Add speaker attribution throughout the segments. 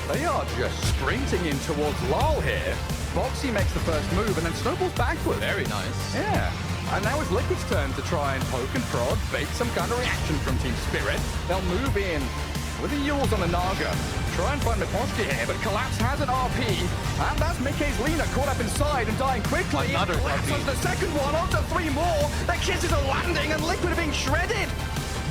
Speaker 1: They are just sprinting in towards Lol here. Boxy makes the first move and then snowballs backwards.
Speaker 2: Very nice.
Speaker 1: Yeah. And now it's Liquid's turn to try and poke and prod, bait some kind of reaction from Team Spirit. They'll move in with the Yules on the Naga. Try and find Miposhki here, but Collapse has an RP. And that's Mickey's Lena caught up inside and dying quickly.
Speaker 2: Another
Speaker 1: Collapse
Speaker 2: RP.
Speaker 1: on the second one, onto 3 more. The kisses are landing and Liquid are being shredded.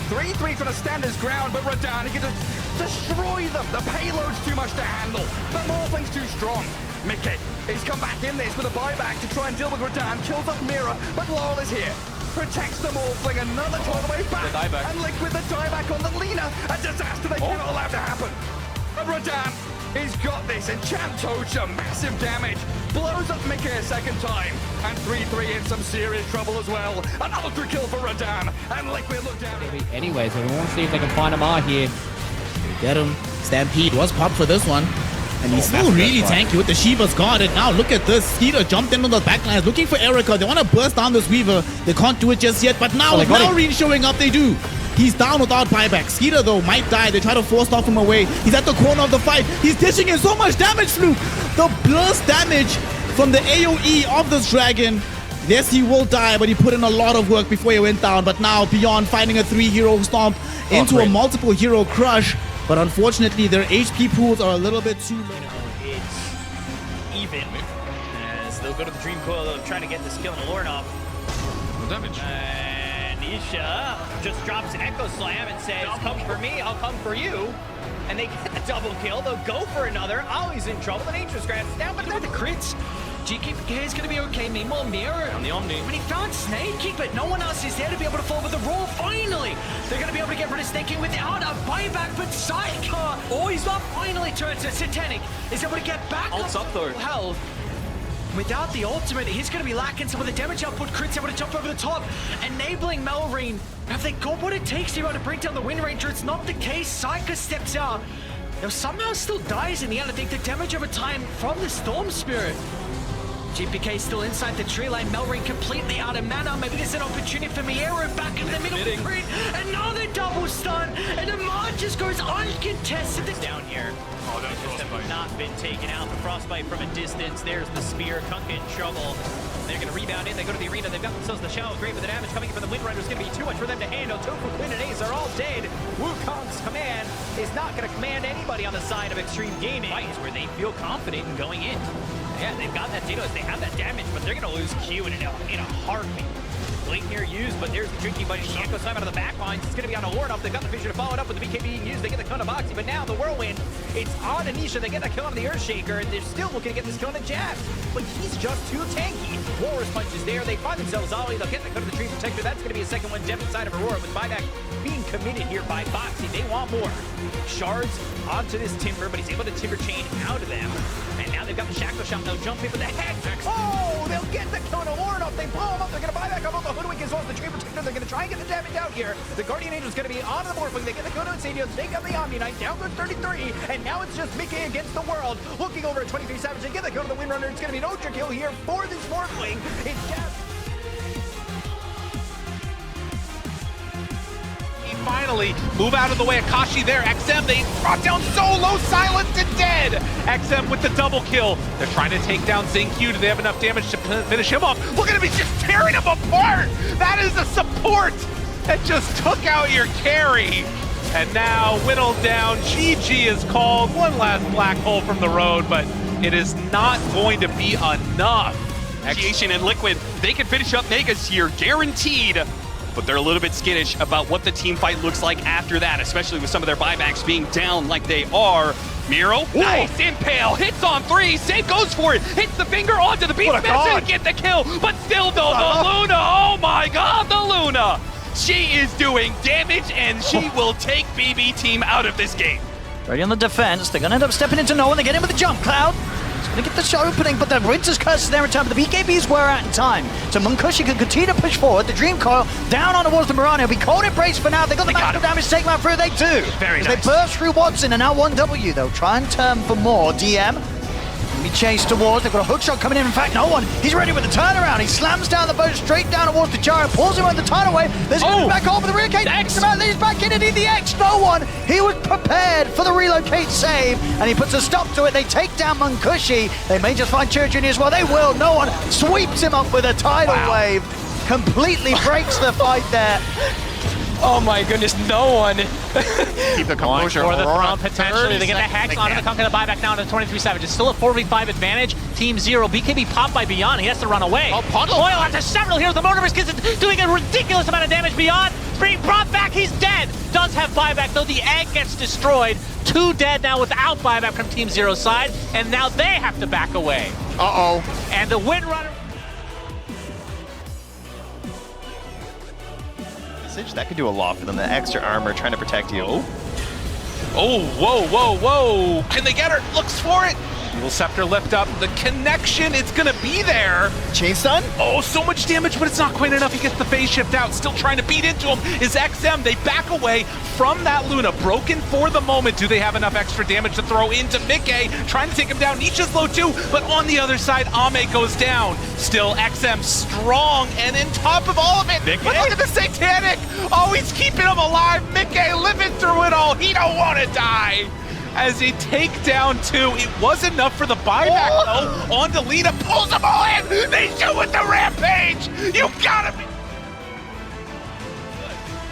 Speaker 1: 3-3 trying to stand his ground, but Radan, he can just destroy them. The payload's too much to handle. The Morphling's too strong. Mickey, he's come back in this with a buyback to try and deal with Radan. Kills off Mira, but Lol is here. Protects the Morphling, another all the way back.
Speaker 2: The dieback.
Speaker 1: And Liquid the dieback on the Lena. A disaster they cannot allow to happen. And Radan, he's got this. And Chantocha, massive damage. Blows up Mickey a second time. And 3-3 in some serious trouble as well. An ultra kill for Radan. And Liquid look down.
Speaker 3: Anyway, so we want to see if they can find Amar here.
Speaker 4: Get him. Stampede was popped for this one. And he's still really tanky with the Shiva's guard. And now look at this. Skeeter jumped in on the backlines looking for Erica. They want to burst down this Weaver. They can't do it just yet. But now with Malrine showing up, they do. He's down without buyback. Skeeter, though, might die. They try to force off him away. He's at the corner of the fight. He's dishing in so much damage, Fluke. The burst damage from the AoE of this dragon. Yes, he will die, but he put in a lot of work before he went down. But now, beyond finding a 3-hero stomp into a multiple hero crush. But unfortunately, their HP pools are a little bit too low.
Speaker 5: It's even as they'll go to the Dream Coil. They'll try to get this kill on Lornoff.
Speaker 2: No damage.
Speaker 5: And Isha just drops an Echo Slam and says, "Come for me, I'll come for you." And they get the double kill. They'll go for another. Ollie's in trouble. The Nature's Grants down, but
Speaker 6: With the crits, GK is going to be okay. Meanwhile, Mirror,
Speaker 2: On the Omni.
Speaker 6: when he found Snakey, but no one else is there to be able to fall with the roll. Finally, they're going to be able to get rid of Snakey without a buyback, but Sidecar, oh, he's not finally turned to Satanic, is able to get back
Speaker 2: Ult's up though.
Speaker 6: Hell, without the ultimate, he's going to be lacking some of the damage output. Crit's able to jump over the top, enabling Malrine. Have they got what it takes here to bring down the Wind Ranger? It's not the case. Psyker steps out. Now somehow still dies in the end. I think the damage over time from the Storm Spirit. GPK still inside the tree line. Malrine completely out of mana. Maybe there's an opportunity for Miero back in the middle of the crit. Another double stun, and Amar just goes uncontested.
Speaker 5: down here.
Speaker 2: Oh, that was
Speaker 5: Just have
Speaker 2: Frostbite.
Speaker 5: not been taken out. The Frostbite from a distance. There's the spear. Kunkka in trouble. They're going to rebound in. They go to the arena. They've got themselves the Shallow Grave, but the damage coming in from the Wind Rider is going to be too much for them to handle. Tofu, Quinn, and Ace are all dead. Wukong's command is not going to command anybody on the side of Extreme Gaming. Fights where they feel confident in going in. Yeah, they've got that data. They have that damage, but they're going to lose Q in a heartbeat. Blink here used, but there's the Drinking Buddy. The Echo Slam out of the back lines. It's going to be on a Lornoff. They've got the vision to follow it up with the BK being used. They get the Konoboxy, but now the Whirlwind. It's on Anisha. They get that kill on the Earthshaker, and they're still looking to get this kill on the Jab. But he's just too tanky. Walrus Punch is there. They find themselves Ollie. They'll get the cut of the Tree Protector. That's going to be a second one. Death inside of Aurora with buyback being committed here by Boxy. They want more. Shards onto this Timber, but he's able to Timber chain out of them. And now they've got the Shackle Shot. They'll jump in with the Hex. Oh, they'll get the kill on Lornoff. They blow him up. They're going to buy back up on the Hoodwink as well as the Tree Protector. They're going to try and get the damage out here. The Guardian Angel is going to be on the Morphling. They get the Kono Incendio. They got the Omni Knight. Down goes 33. And now it's just Mickey against the world. Looking over at 23 Savage. They get the kill to the Windrunner. It's going to be an ultra kill here for this Morphling. It's Jab.
Speaker 7: Finally move out of the way. Akashi there. XM, they brought down Solo, silenced and dead. XM with the double kill. They're trying to take down Xingqiu. Do they have enough damage to finish him off? Look at him, he's just tearing him apart. That is a support that just took out your carry. And now whittled down. GG is called. One last black hole from the road, but it is not going to be enough.
Speaker 8: Aviation and Liquid, they can finish up Megas here, guaranteed. But they're a little bit skittish about what the team fight looks like after that, especially with some of their buybacks being down like they are. Miro, nice impale, hits on 3, Save goes for it, hits the finger onto the beast, doesn't get the kill, but still though, the Luna, oh my god, the Luna! She is doing damage and she will take BB team out of this game.
Speaker 9: Ready on the defense, they're gonna end up stepping into no one, they get in with the jump cloud. He's gonna get the shot opening, but the Winter's Curse is there in time, but the BKBs were out in time. So Munkushi can continue to push forward, the Dream Coil down on towards the Mirano, be cold embrace for now, they got the maximum damage taken out through, they do.
Speaker 8: Very
Speaker 9: nice.
Speaker 8: nice.
Speaker 9: They burst through Watson and now 1W, they'll try and turn for more. DM, be chased towards, they've got a hookshot coming in fact no one, he's ready with the turnaround, he slams down the boat straight down towards the Gyro, pulls him on the tidal wave, there's going to be back off with the rear cage, takes him out, then he's back in and in the X. No one. He was prepared for the relocate save, and he puts a stop to it. They take down Munkushi. They may just find Churchian as well. They will. No one sweeps him up with a tidal wave. Completely breaks the fight there.
Speaker 5: Oh my goodness, no one.
Speaker 10: Keep the composure.
Speaker 5: For the
Speaker 10: Aurora,
Speaker 5: throne, potentially. They get the Hex onto the Conquer the buyback now to 23 Savage. It's still a 4v5 advantage. Team 0. BKB popped by Beyond. He has to run away.
Speaker 10: Oh, Bornlof.
Speaker 5: Oil onto several here. The Mortimer's gets doing a ridiculous amount of damage. Beyond being brought back. He's dead. Does have buyback, though. The egg gets destroyed. 2 dead now without buyback from Team 0's side. And now they have to back away.
Speaker 10: Uh-oh.
Speaker 5: And the Windrunner.
Speaker 11: That could do a lot for them. The extra armor trying to protect you.
Speaker 7: Oh, whoa, whoa, whoa. Can they get her? Looks for it. Evil Scepter lift up. The connection, it's going to be there.
Speaker 11: Chain stun?
Speaker 7: Oh, so much damage, but it's not quite enough. He gets the phase shift out. Still trying to beat into him is XM. They back away from that Luna. Broken for the moment. Do they have enough extra damage to throw into Mickey? Trying to take him down. Nietzsche's low too, but on the other side, Ame goes down. Still XM strong and in top of all of it. But look at the Satanic. Oh, he's keeping him alive. Mickey living through it all. He don't want to die. As they take down 2, it was enough for the buyback though. On to Lita, pulls them all in. They shoot with the rampage. You gotta be.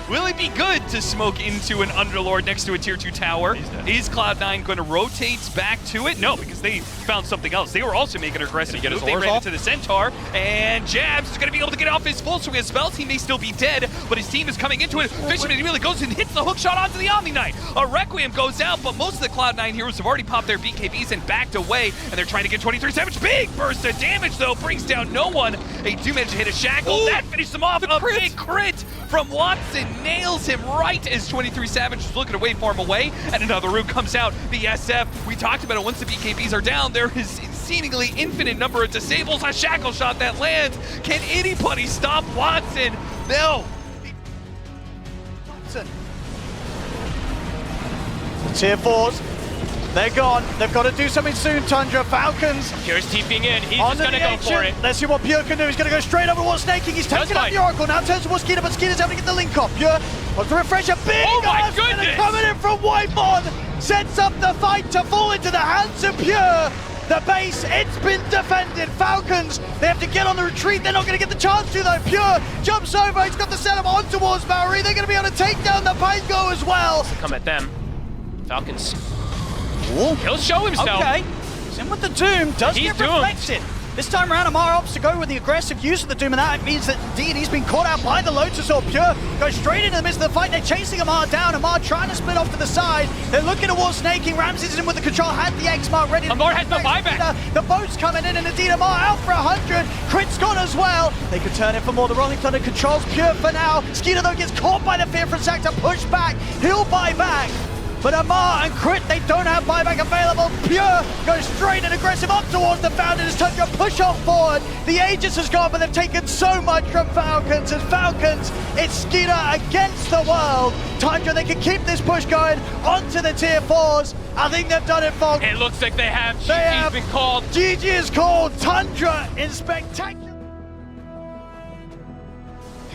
Speaker 8: Will it be good to smoke into an Underlord next to a tier 2 tower? Is Cloud9 going to rotate back to it? No, because they found something else. They were also making an aggressive move. They ran into the Centaur, and Jabs is going to be able to get off his full swing of spells. He may still be dead, but his team is coming into it. Fisherman really goes and hits the hook shot onto the Omni Knight. A Requiem goes out, but most of the Cloud9 heroes have already popped their BKBs and backed away, and they're trying to get 23 Savage. Big burst of damage, though, brings down no one. They do manage to hit a shackle. That finishes them off. A big crit from Watson. Nails him right as 23 Savage is looking to wait for him away, and another root comes out. The SF, we talked about it, once the BKBs are down, there is seemingly infinite number of disables. A shackle shot that lands. Can anybody stop Watson? No.
Speaker 9: Tier 4s. They're gone. They've got to do something soon, Tundra. Falcons.
Speaker 5: Pure's TPing in. He's just going to go for it.
Speaker 9: Let's see what Pure can do. He's going to go straight over towards Snaking. He's taking out the Oracle. Now turns towards Skeeter, but Skeeter's having to get the link off. Pure wants to refresh a big coming in from Whitemon. Sets up the fight to fall into the hands of Pure. The base, it's been defended. Falcons, they have to get on the retreat. They're not going to get the chance to, though. Pure jumps over. He's got the setup on towards Maori. They're going to be able to take down the Pango as well.
Speaker 5: Come at them. Falcons. He'll show himself.
Speaker 9: Okay. He's in with the Doom. Does get reflected. This time around, Amar opts to go with the aggressive use of the Doom, and that means that indeed he's been caught out by the Lotus Orb. Pure goes straight into the midst of the fight. They're chasing Amar down. Amar trying to split off to the side. They're looking towards Snaking. Ramses is in with the control. Had the X-Mark ready.
Speaker 5: Amar has no buyback.
Speaker 9: The boat's coming in, and indeed Amar out for 100. Crit's gone as well. They could turn it for more. The Rolling Thunder controls Pure for now. Skeeter, though, gets caught by the Fear from Sack to push back. He'll buy back. But Amar and Crit, they don't have buyback available. Pure goes straight and aggressive up towards the Fountain as Tundra push off forward. The Aegis has gone, but they've taken so much from Falcons. As Falcons, it's Skeeter against the world. Tundra, they can keep this push going onto the tier 4s. I think they've done it, folks.
Speaker 5: It looks like they have. GG's been called.
Speaker 9: GG is called. Tundra in spectacular.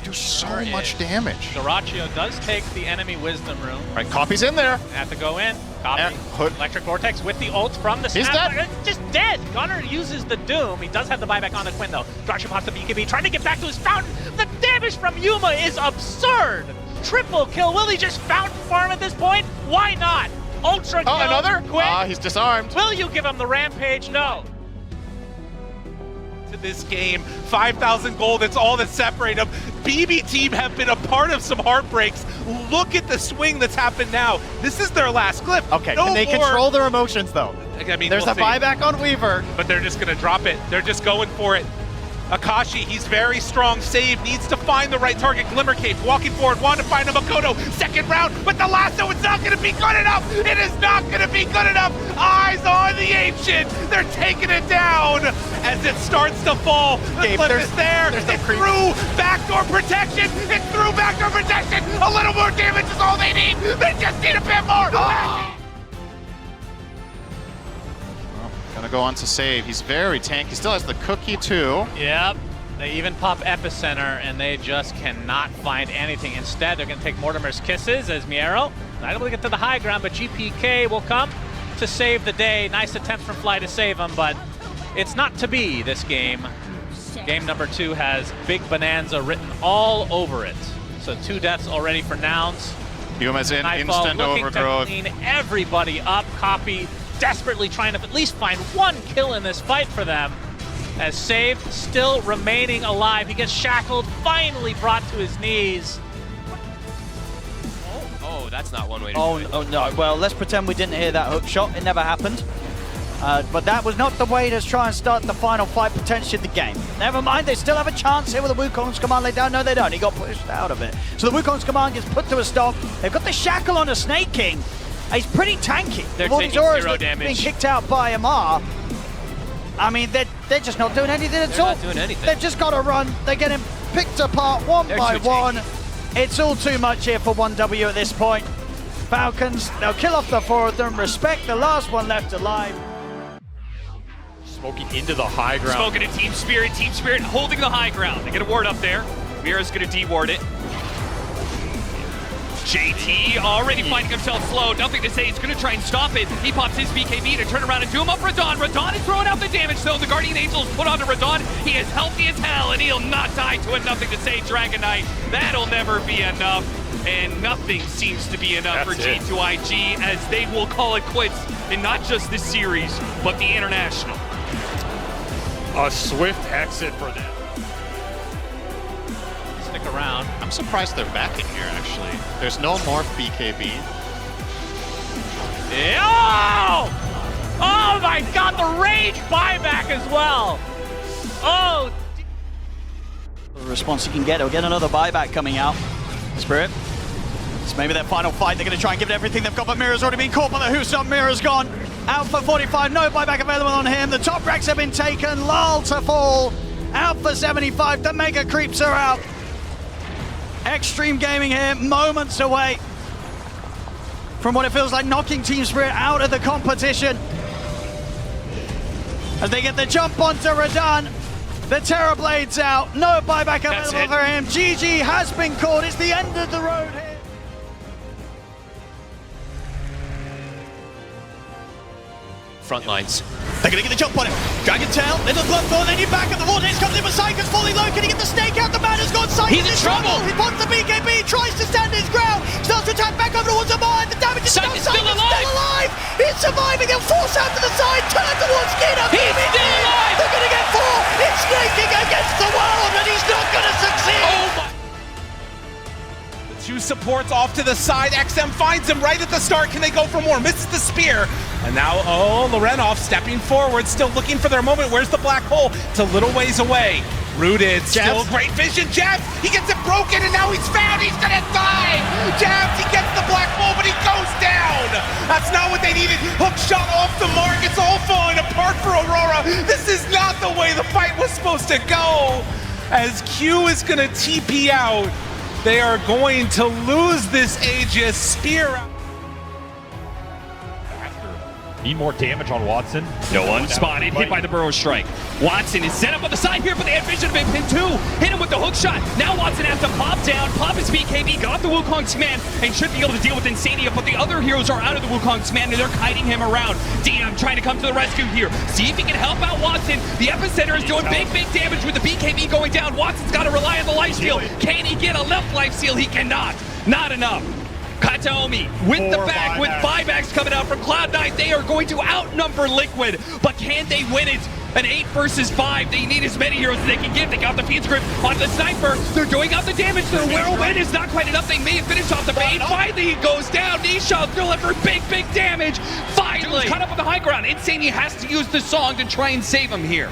Speaker 10: Do so much damage.
Speaker 5: Doraccio does take the enemy wisdom room.
Speaker 10: Right, Copy's in there.
Speaker 5: Have to go in. Copy.
Speaker 10: Hood.
Speaker 5: Electric Vortex with the ult from the
Speaker 10: He's
Speaker 5: snap.
Speaker 10: dead.
Speaker 5: Just dead. Gunner uses the Doom. He does have the buyback on the Quinn, though. Doraccio pops the BKB, trying to get back to his fountain. The damage from Yuma is absurd. Triple kill. Will he just fountain farm at this point? Why not? Ultra kill.
Speaker 10: Oh, another?
Speaker 5: Quinn.
Speaker 10: He's disarmed.
Speaker 5: Will you give him the rampage? No.
Speaker 7: This game, 5,000 gold, it's all that separate them. BB team have been a part of some heartbreaks. Look at the swing that's happened now. This is their last clip.
Speaker 11: Okay, can they control their emotions, though?
Speaker 7: I mean,
Speaker 11: there's a buyback on Weaver.
Speaker 7: But they're just gonna drop it. They're just going for it. Akashi, he's very strong. Save, needs to find the right target. Glimmer Cape, walking forward, want to find a Makoto. Second round, but the lasso, it's not going to be good enough. It is not going to be good enough. Eyes on the Ancient. They're taking it down as it starts to fall. The clip is there. It's through backdoor protection. It's through backdoor protection. A little more damage is all they need. They just need a bit more.
Speaker 10: Gonna go on to save. He's very tanky. He still has the cookie too.
Speaker 5: Yep.
Speaker 12: They even pop Epicenter, and they just cannot find anything. Instead, they're going to take Mortimer's Kisses as Miero. Not able to get to the high ground, but GPK will come to save the day. Nice attempt from Fly to save him, but it's not to be this game. Game number 2 has Big Bonanza written all over it. So 2 deaths already for Nouns.
Speaker 10: Yuma's in,
Speaker 12: Nightfall
Speaker 10: instant
Speaker 12: looking
Speaker 10: overgrowth.
Speaker 12: to clean everybody up. Copy desperately trying to at least find 1 kill in this fight for them. As Saved still remaining alive. He gets shackled, finally brought to his knees.
Speaker 5: Oh, that's not one way to do it.
Speaker 9: Oh no, well, let's pretend we didn't hear that hook shot. It never happened. But that was not the way to try and start the final fight, potentially the game. Never mind, they still have a chance here with the Wukong's command laid down. No, they don't. He got pushed out of it. So the Wukong's command gets put to a stop. They've got the shackle on a Snake King. He's pretty tanky.
Speaker 5: They're
Speaker 9: All
Speaker 5: taking
Speaker 9: these auras
Speaker 5: 0
Speaker 9: that have been
Speaker 5: damage.
Speaker 9: kicked out by Amar. I mean, they're just not doing anything at all.
Speaker 5: Not doing anything.
Speaker 9: They've just got to run. They're getting picked apart one
Speaker 5: They're
Speaker 9: by
Speaker 5: too
Speaker 9: one.
Speaker 5: tanky.
Speaker 9: It's all too much here for 1W at this point. Falcons, they'll kill off the 4 of them. Respect the last one left alive.
Speaker 13: Smoking into the high ground.
Speaker 8: Smoking to Team Spirit holding the high ground. They get a ward up there. Mira's gonna de-ward it. JT already finding himself slow. Nothing to say. He's gonna try and stop it. He pops his BKB to turn around and do him up Radon. Radon is throwing out the damage though. The Guardian Angel is put onto Radon. He is healthy as hell and he'll not die to a nothing to say Dragon Knight. That'll never be enough. And nothing seems to be enough for G2IG as they will call it quits in not just this series, but the international.
Speaker 13: A swift exit for them.
Speaker 12: Stick around.
Speaker 10: I'm surprised they're back in here, actually. There's no Morph BKB.
Speaker 12: Oh! Oh my god, the rage buyback as well. Oh!
Speaker 9: The response you can get, he'll get another buyback coming out. Spirit. It's maybe their final fight. They're going to try and give it everything they've got, but Mira's already been caught by the Who's-Up. Mira's gone. Out for 45, no buyback available on him. The top racks have been taken. Lull to fall. Out for 75, the Mega Creeps are out. Extreme Gaming here, moments away from what it feels like knocking Team Spirit out of the competition. As they get the jump onto Radon. The Terror Blade's out. No buyback available for him. GG has been caught. It's the end of the road here.
Speaker 5: Front lines.
Speaker 9: They're going to get the jump on him. Dragon Tail, little glove thorn, then you're back at the Vortex comes in with Psychon's falling low. Can he get the snake out? The man has got Psychon.
Speaker 5: He's in trouble.
Speaker 9: He wants the BKB, tries to stand his ground, starts to attack back over towards the mine. The damage is done.
Speaker 5: Psychon's still alive.
Speaker 9: He's surviving. He'll force out to the side, turn towards Skinner.
Speaker 5: He's still alive.
Speaker 9: They're going to get 4. It's snaking against the world, and he's not going to succeed.
Speaker 5: Oh my.
Speaker 7: Two supports off to the side. XM finds him right at the start. Can they go for more? Misses the spear. And now, Lorenov stepping forward, still looking for their moment. Where's the black hole? It's a little ways away. Rooted, still great vision. Jabs, he gets it broken, and now he's found. He's gonna die. Jabs, he gets the black hole, but he goes down. That's not what they needed. Hook shot off the mark. It's all falling apart for Aurora. This is not the way the fight was supposed to go. As Q is gonna TP out. They are going to lose this Aegis spear.
Speaker 13: Need more damage on Watson.
Speaker 8: No one spotted, hit by the Burrow Strike. Watson is set up on the side here, but they had vision of him pinned too. Hit him with the hook shot. Now Watson has to pop down, pop his BKB, got the Wukong's command, and should be able to deal with Insania, but the other heroes are out of the Wukong's command, and they're kiting him around. DM trying to come to the rescue here. See if he can help out Watson. The Epicenter is doing big damage with the BKB going down. Watson's got to rely on the life steal. Can he get a left life steal? He cannot. Not enough. Kataomi with the back, with buybacks coming out from Cloud9. They are going to outnumber Liquid, but can they win it? An 8 versus 5. They need as many heroes as they can give. They got the Fiend's Grip on the Sniper. They're doing out the damage. Their Whirlwind is not quite enough. They may have finished off the bait. Finally, he goes down. Nisha delivering big damage. Finally. Cut up on the high ground. Insania has to use the song to try and save him here.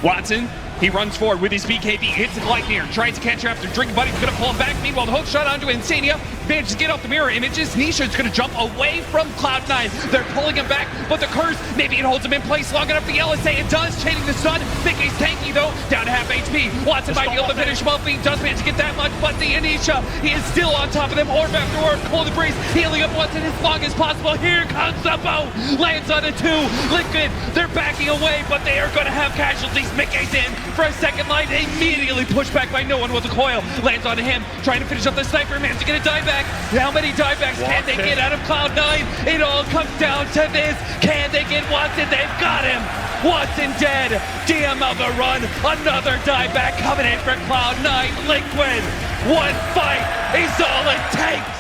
Speaker 8: Watson. He runs forward with his BKB, hits the Gleipnir, tries to catch her after Drink Buddy's gonna pull him back. Meanwhile, the hook shot onto Insania.
Speaker 7: manages to get off the mirror images. Nisha's going to jump away from Cloud9. They're pulling him back, but the curse, maybe it holds him in place long enough. The LSA, it does, chaining the stun. Mickey's tanky though, down to half HP. Watson might be able to finish him off. He does manage to get that much, but the Anisha, he is still on top of them. Orb after orb, Cold Breeze, healing up Watson as long as possible. Here comes the boat, lands on a 2. Liquid, they're backing away, but they are going to have casualties. Mickey's in for a second light, immediately pushed back by no one with a coil. Lands on him, trying to finish up the sniper, managed to get a dieback. How many diebacks can they get out of Cloud9? It all comes down to this. Can they get Watson? They've got him. Watson dead. DM of a run. Another dieback coming in for Cloud9. Liquid. One fight is all it takes.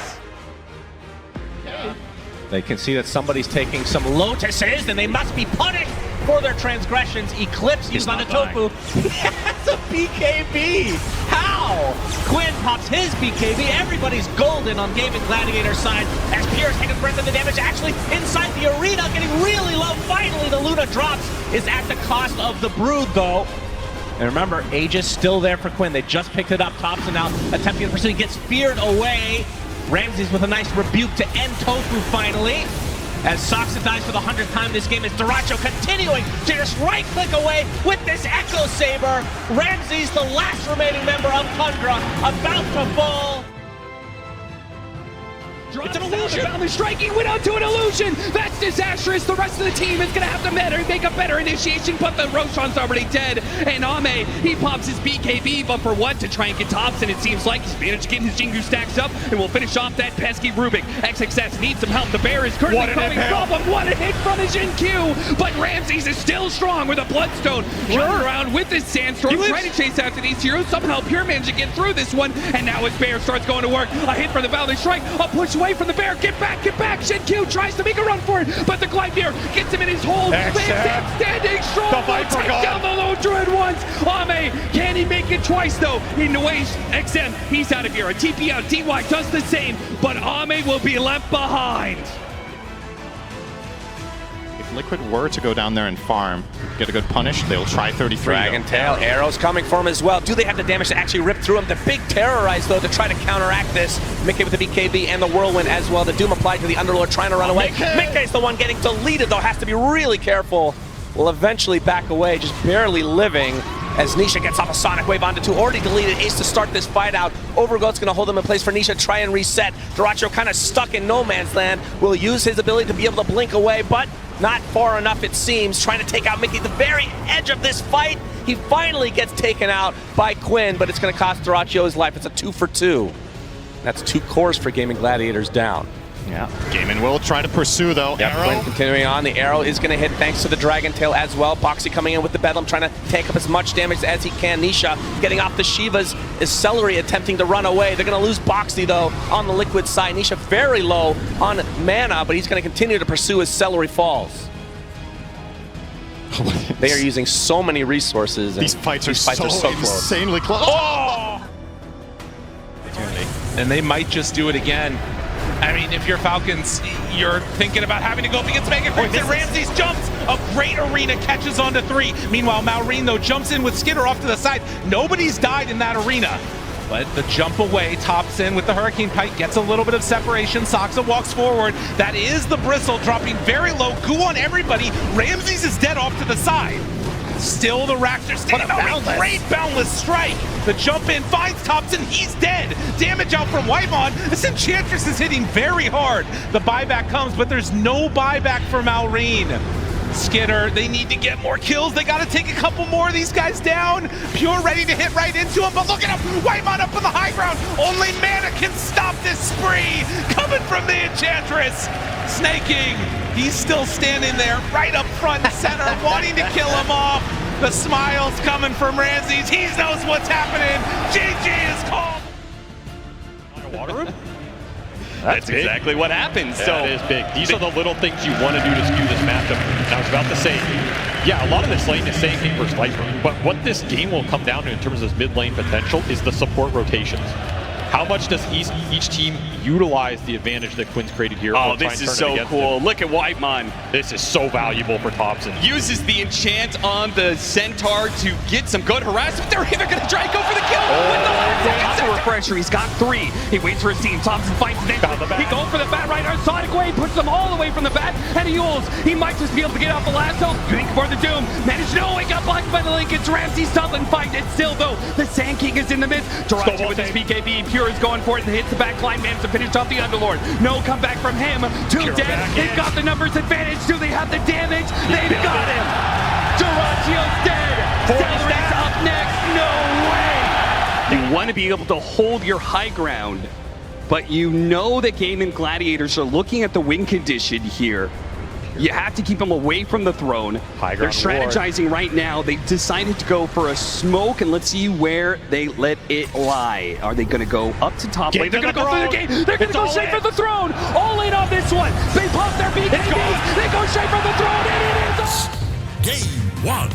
Speaker 5: They can see that somebody's taking some lotuses, and they must be punished for their transgressions. Eclipse used on a Tofu. He has a BKB. How? Quinn pops his BKB. Everybody's golden on Gaming Gladiator's side as Pierce taking a breath of the damage. Actually, inside the arena, getting really low. Finally, the Luna drops is at the cost of the Brood, though. And remember, Aegis still there for Quinn. They just picked it up. Thompson now attempting to pursue. Gets feared away. Ramses with a nice rebuke to end Tofu finally. As Soxa dies for the 100th time this game, is Duracho continuing to just right-click away with this Echo Saber. Ramses, the last remaining member of Tundra, about to fall.
Speaker 7: It's an illusion. Finally striking, went onto an illusion. That's disastrous. The rest of the team is going to have to make a better initiation, but the Roshan's already dead. And Ame, he pops his BKB, but for what? To try and get Thompson, it seems like. He's managed to get his Jingu stacks up, and we'll finish off that pesky Rubik. XXS needs some help. The bear is currently coming from him. What a hit from his NQ. But Ramses is still strong with a Bloodstone. Running around with his Sandstorm, trying to chase after these heroes. Somehow Pure managed to get through this one, and now his bear starts going to work. A hit from the Valley Strike, a push away from the bear. Get back, get back. Shinq tries to make a run for it, but the Gleipnir gets him in his hole. Standing strong. The take down the low druid once. Ame, can he make it twice though? In the way, XM, he's out of here. A TP out, DY does the same, but Ame will be left behind.
Speaker 10: If Liquid were to go down there and farm, get a good punish, they'll try 33.
Speaker 5: Dragon Tail, arrows coming for him as well. Do they have the damage to actually rip through him? The big Terrorize, though, to try to counteract this. Mickey with the BKB and the Whirlwind as well. The Doom applied to the Underlord, trying to run away. Mickey's the one getting deleted, though, has to be really careful. Will eventually back away, just barely living, as Nisha gets off a Sonic Wave onto 2. Already deleted Ace to start this fight out. Overgoat's gonna hold him in place for Nisha, try and reset. Duracho kind of stuck in no man's land. Will use his ability to be able to blink away, but not far enough, it seems. Trying to take out Mickey at the very edge of this fight. He finally gets taken out by Quinn, but it's gonna cost Duracho his life. It's a 2 for 2. That's 2 cores for Gaming Gladiators down.
Speaker 10: Yeah. Gaming will try to pursue though.
Speaker 5: Yep,
Speaker 10: Arrow.
Speaker 5: Quinn continuing on. The arrow is going to hit thanks to the Dragon Tail as well. Boxy coming in with the Bedlam, trying to take up as much damage as he can. Nisha getting off the Shivas is Celery attempting to run away. They're going to lose Boxy though on the Liquid side. Nisha very low on mana, but he's going to continue to pursue as Celery falls. They are using so many resources. And
Speaker 10: these fights are so
Speaker 5: close.
Speaker 10: Insanely close.
Speaker 7: Oh! And they might just do it again. I mean, if you're Falcons, you're thinking about having to go up against Mega Prince, and Ramses jumps. A great arena catches onto 3. Meanwhile, Maureen, though, jumps in with Skidder off to the side. Nobody's died in that arena. But the jump away, tops in with the Hurricane Pike, gets a little bit of separation. Soxa walks forward. That is the Bristle, dropping very low. Goo on everybody. Ramses is dead off to the side. Still the Raptor staying out. Great Boundless Strike. The jump in finds Thompson. He's dead. Damage out from Wyvon. This Enchantress is hitting very hard. The buyback comes, but there's no buyback for Maureen. Skidder, they need to get more kills. They got to take a couple more of these guys down. Pure ready to hit right into him, but look at him. Wyvon up on the high ground. Only Mana can stop this spree. Coming from the Enchantress. Snaking. He's still standing there right up front and center, wanting to kill him off. The smile's coming from Ramses. He knows what's happening. GG is called.
Speaker 13: Water room?
Speaker 8: That's exactly what happens.
Speaker 13: Yeah,
Speaker 8: so
Speaker 13: it is big. These are the little things you want to do to skew this matchup. And I was about to say, yeah, a lot of this lane is Sand King versus Viper, but what this game will come down to in terms of this mid lane potential is the support rotations. How much does each team utilize the advantage that Quinn's created here?
Speaker 8: Oh, this is so cool. Look at Whitemon.
Speaker 13: This is so valuable for Thompson.
Speaker 8: Uses the enchant on the Centaur to get some good harassment. They're even going to try and go for the kill with the last second refresher. He's got 3. He waits for his team. Thompson fights it. He goes for the bat right on Sonic Wave, puts them all the way from the bat, and he ults. He might just be able to get off the lasso. Drink for the Doom. Managed no, he got blocked by the link. It's Ramsey Sutherland fighting it still, though. The Sand King is in the midst. Durachi with his BKB. Pure is going for it and hits the back line. Managed to finish off the Underlord. No comeback from him. 2 dead. They've got the numbers advantage. Do they have the damage? They've got him. Durachio's dead. Celery's up next. No way. You want to be able to hold your high ground, but you know that Game & Gladiators are looking at the win condition here. You have to keep them away from the throne. They're strategizing right now. They decided to go for a smoke, and let's see where they let it lie. Are they going to go up to top lane? They're going to go through the gate. They're going to go straight for the throne. All in on this one. They pop their BKBs. They go straight for the throne, and it is
Speaker 14: Game 1.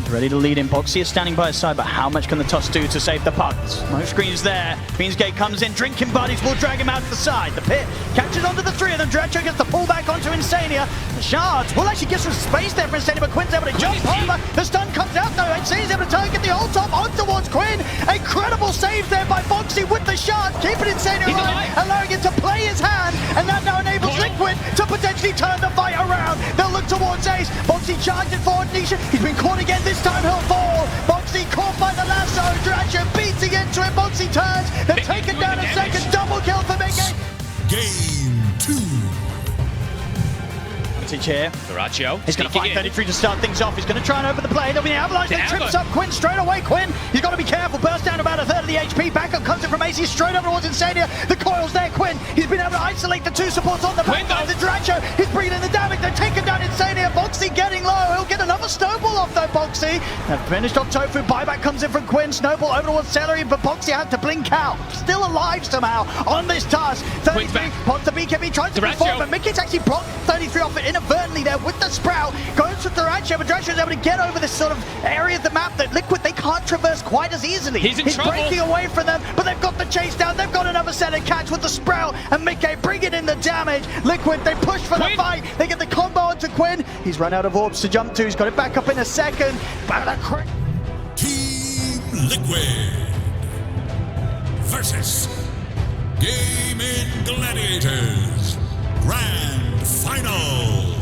Speaker 9: Ready to lead in. Boxy is standing by his side, but how much can the Tusk do to save the pucks? No screens there. Queensgate comes in. Drinking buddies will drag him out to the side. The pit catches onto the 3 of them. Dracho gets the pullback onto Insania. The Shards will actually get some space there for Insania, but Quinn's able to jump over. The stun comes out though. Insania's able to target the ult top on towards Quinn. Incredible save there by Boxy with the Shards, keeping Insania alive, allowing him to play his hand, and that now enables Liquid to potentially turn the fight around. They'll look towards Ace. Boxy charging forward. Nisha, he's been caught again. This time he'll fall. Boxy caught by the lasso. Dracho beating into it. Boxy turns. They've taken down a second double kill for Migate.
Speaker 14: Game 2.
Speaker 9: Here.
Speaker 12: Duracho.
Speaker 9: He's going to find 33 to start things off. He's going to try and open the play. There'll be an avalanche that trips up Quinn straight away. Quinn, he's got to be careful. Burst down about a third of the HP. Backup comes in from AC straight over towards Insania. The coil's there. Quinn, he's been able to isolate the 2 supports on the back line. The Duracho, he's bringing in the damage. They're taking down Insania. Boxy getting low. He'll get another snowball off though, Boxy. They've finished off Tofu. Buyback comes in from Quinn. Snowball over towards Celery, but Boxy had to blink out. Still alive somehow on this task. 33 pots the BKB, tries to perform, but Mickey's actually blocked 33 off it inadvertently there with the Sprout. Goes to Duracho, but Duracho is able to get over this sort of area of the map that Liquid, they can't traverse quite as easily. He's breaking away from them, but they've got the chase down. They've got another set of catch with the Sprout, and Mickey bringing in the damage. Liquid, they push for the fight. They get the combo onto Quinn. He's run out of orbs to jump to. He's got it back up in a second.
Speaker 14: Team Liquid versus Game & Gladiators Grand Finals.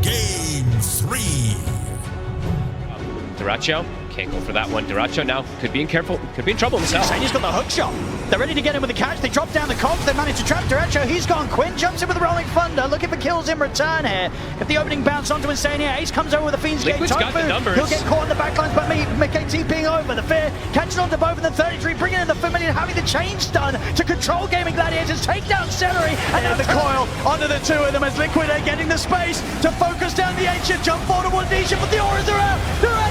Speaker 14: Game 3.
Speaker 12: Duracho can't go for that one. Duracho now could be in trouble himself.
Speaker 9: Insania's got the hook shot. They're ready to get him with the catch. They drop down the cogs. They manage to trap Duracho. He's gone. Quinn jumps in with the Rolling Thunder, looking for kills in return here. If the opening bounce onto Insania, Ace comes over with the Fiend's Gate.
Speaker 12: Liquid's got the numbers.
Speaker 9: He'll get caught in the backlines, but Mickey TPing over. The Fear catching on to both of them. 33 bringing in the Familiar, having the chain stun to control Game & Gladiators, take down Celery, and now the coil onto the 2 of them as Liquid are getting the space to focus down the Ancient. Jump forward towards Nisha, but the auras are out.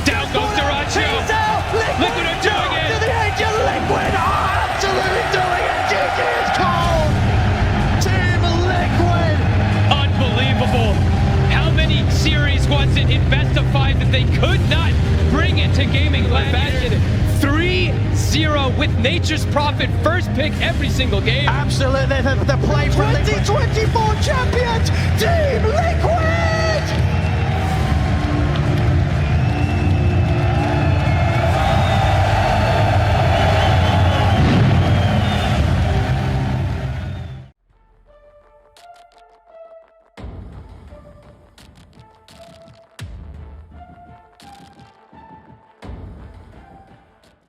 Speaker 12: Down goes Duracho.
Speaker 9: He's out.
Speaker 12: Liquid are doing it.
Speaker 9: To the Ancient. Liquid are absolutely doing it. GG is cold. Team Liquid.
Speaker 12: Unbelievable. How many series was it in best of 5 that they could not bring it to Game & Gladiators? 3-0 with Nature's Prophet first pick every single game.
Speaker 9: Absolutely. The play for 2024 champions, Team Liquid.